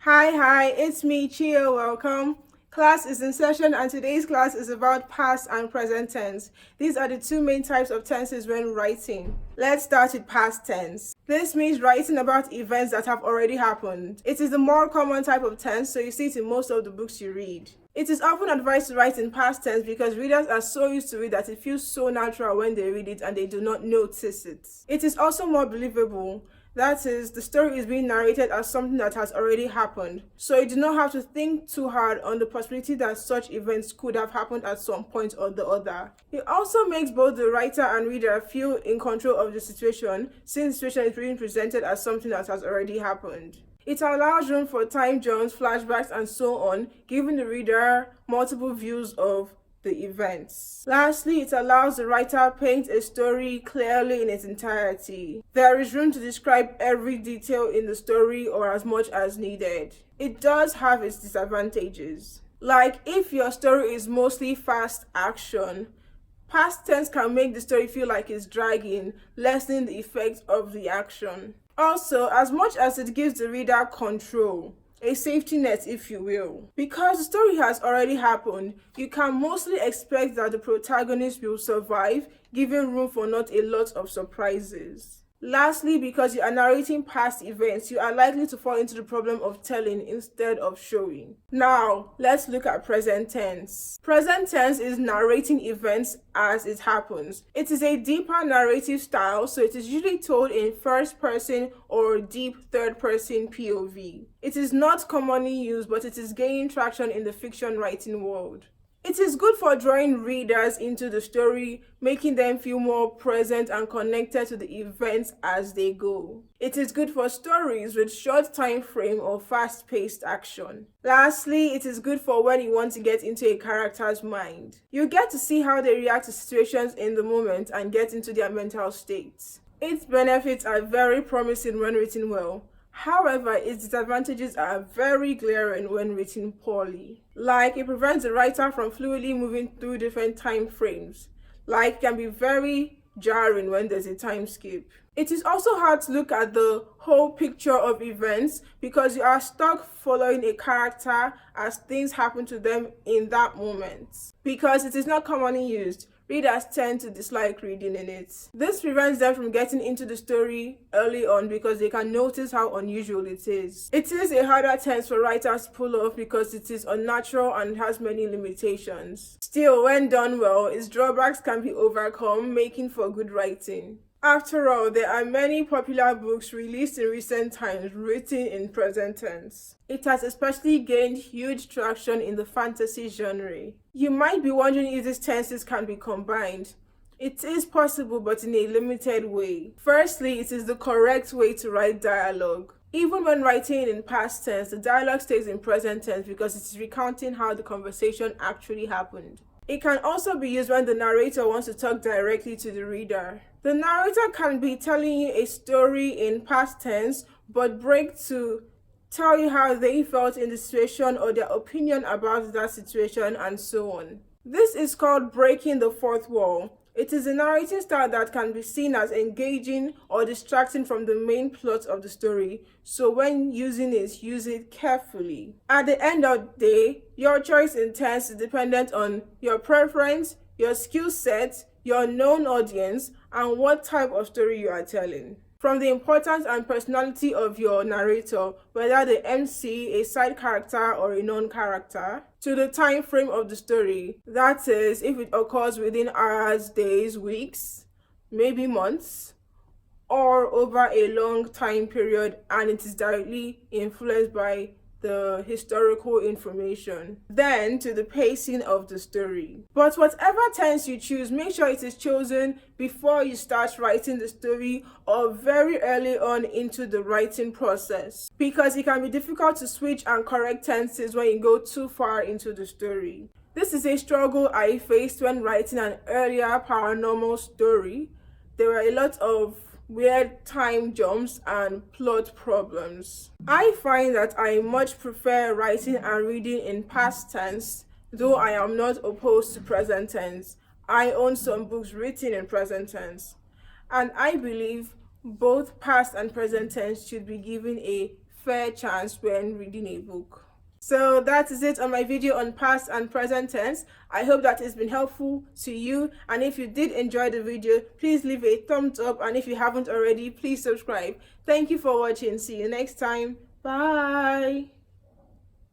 Hi, it's me, Chio. Welcome. Class is in session, and today's class is about past and present tense. These are the two main types of tenses when writing. Let's start with past tense. This means writing about events that have already happened. It is the more common type of tense, so you see it in most of the books you read. It is often advised to write in past tense because readers are so used to it that it feels so natural when they read it and they do not notice it. It is also more believable. That is, the story is being narrated as something that has already happened, so you do not have to think too hard on the possibility that such events could have happened at some point or the other. It also makes both the writer and reader feel in control of the situation, since the situation is being presented as something that has already happened. It allows room for time jumps, flashbacks, and so on, giving the reader multiple views of the events. Lastly, it allows the writer paint a story clearly in its entirety. There is room to describe every detail in the story or as much as needed. It does have its disadvantages. Like if your story is mostly fast action, past tense can make the story feel like it's dragging, lessening the effect of the action. Also, as much as it gives the reader control, a safety net if you will. Because the story has already happened, you can mostly expect that the protagonist will survive, giving room for not a lot of surprises. Lastly, because you are narrating past events, you are likely to fall into the problem of telling instead of showing. Now, let's look at present tense. Present tense is narrating events as it happens. It is a deeper narrative style, so it is usually told in first person or deep third person POV. It is not commonly used, but it is gaining traction in the fiction writing world. It is good for drawing readers into the story, making them feel more present and connected to the events as they go. It is good for stories with short time frame or fast-paced action. Lastly, it is good for when you want to get into a character's mind. You get to see how they react to situations in the moment and get into their mental states. Its benefits are very promising when written well. However, its disadvantages are very glaring when written poorly. Like, it prevents the writer from fluidly moving through different time frames. Like, it can be very jarring when there's a time skip. It is also hard to look at the whole picture of events because you are stuck following a character as things happen to them in that moment. Because it is not commonly used, readers tend to dislike reading in it. This prevents them from getting into the story early on because they can notice how unusual it is. It is a harder tense for writers to pull off because it is unnatural and has many limitations. Still, when done well, its drawbacks can be overcome, making for good writing. After all, there are many popular books released in recent times written in present tense. It has especially gained huge traction in the fantasy genre. You might be wondering if these tenses can be combined. It is possible, but in a limited way. Firstly, it is the correct way to write dialogue. Even when writing in past tense, the dialogue stays in present tense because it is recounting how the conversation actually happened. It can also be used when the narrator wants to talk directly to the reader. The narrator can be telling you a story in past tense, but break to tell you how they felt in the situation or their opinion about that situation and so on. This is called breaking the fourth wall. It is a narrating style that can be seen as engaging or distracting from the main plot of the story, so when using it, use it carefully. At the end of the day, your choice in tense is dependent on your preference, your skill set, your known audience, and what type of story you are telling. From the importance and personality of your narrator, whether the MC, a side character, or a non-character, to the time frame of the story, that is, if it occurs within hours, days, weeks, maybe months, or over a long time period, and it is directly influenced by the historical information, then to the pacing of the story. But whatever tense you choose, make sure it is chosen before you start writing the story or very early on into the writing process, because it can be difficult to switch and correct tenses when you go too far into the story. This is a struggle I faced when writing an earlier paranormal story. There were a lot of weird time jumps and plot problems. I find that I much prefer writing and reading in past tense, though I am not opposed to present tense. I own some books written in present tense, and I believe both past and present tense should be given a fair chance when reading a book. So that is it on my video on past and present tense. I hope that it's been helpful to you, and if you did enjoy the video, please leave a thumbs up, and if you haven't already, please subscribe. Thank you for watching. See you next time. Bye.